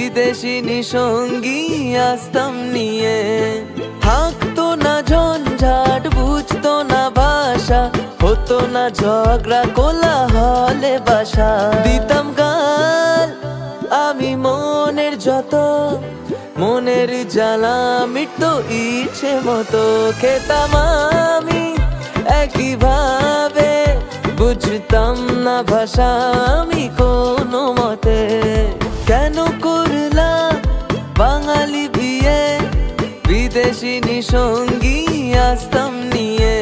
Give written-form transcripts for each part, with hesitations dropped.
বিদেশিনী সঙ্গী আসতাম নিয়ে। থাকতো না ঝঞ্ঝাট, বুঝতো না ভাষা, হতো না ঝগড়া, কোলাহলে বাসা। দিতাম গাল আমি মনের যত, মনের জ্বালা মিটতো ইচ্ছে মতো। খেতাম আমি একই ভাবে, বুঝতাম না ভাষা আমি কোনো মতে। কেন করলাম বাঙালি বিয়ে, বিদেশিনী সঙ্গী আসতাম নিয়ে।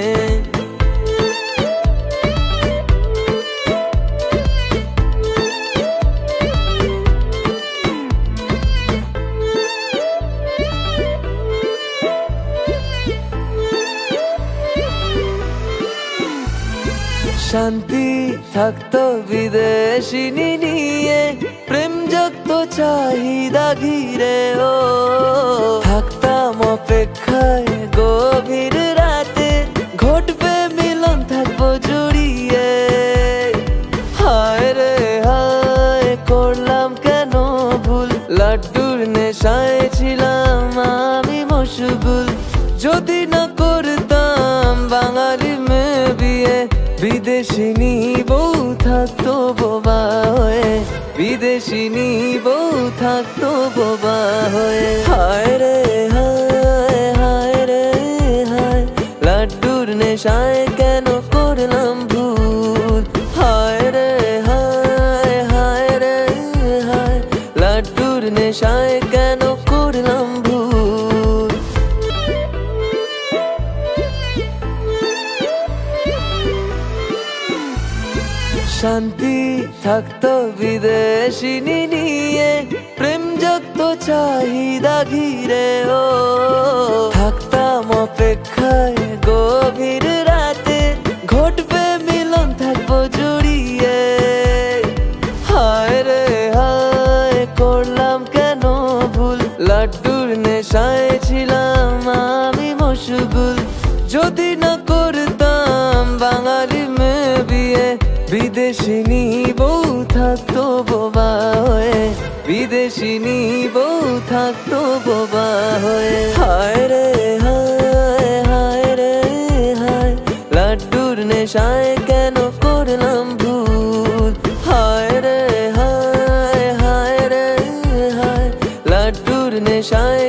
শান্তি থাকতো বিদেশিনী নিয়ে, প্রেম জাগতো চাহিদা ঘিরে। ও থাকতাম অপেক্ষায় গভীর রাতে, ঘটবে মিলন থাকবো জড়িয়ে। হায় রে হায় করলাম কেন ভুল, লাড্ডুর নেশায় ছিলাম আমি মশগুল। যদি না করতাম বাঙালি মেয়ে বিয়ে, বিদেশিনী বউ থাকতো বোবা হয়ে, বিদেশিনী বউ থাকতো বোবা হয়ে। হায় রে হায় হায় রে হায়, লাড্ডুর নেশায় কেন করলাম ভুল। হায় রে হায় হায় রে হায়, লাড্ডুর নেশায় কেন করলাম ভুল। শান্তি থাকতো বিদেশিনী নিয়ে, প্রেম জাগতো চাহিদা ঘিরে। ও থাকতাম অপেক্ষায় গভীর রাতে, ঘটবে মিলন থাকবো জড়িয়ে। হায় রে হায় করলাম কেন ভুল, লাড্ডুর নেশায় ছিলাম আমি মশগুল। যদি না করতাম বাঙালি মেয়ে বিয়ে, বিদেশিনী বউ থাকতো বোবা হয়ে, বিদেশিনী বউ থাকতো বোবা হয়ে। হায় রে হায় হায় রে হায়, লাড্ডুর নেশায় কেন করলাম ভুল। হায় রে হায় হায় রে হায়, লাড্ডুর নেশায়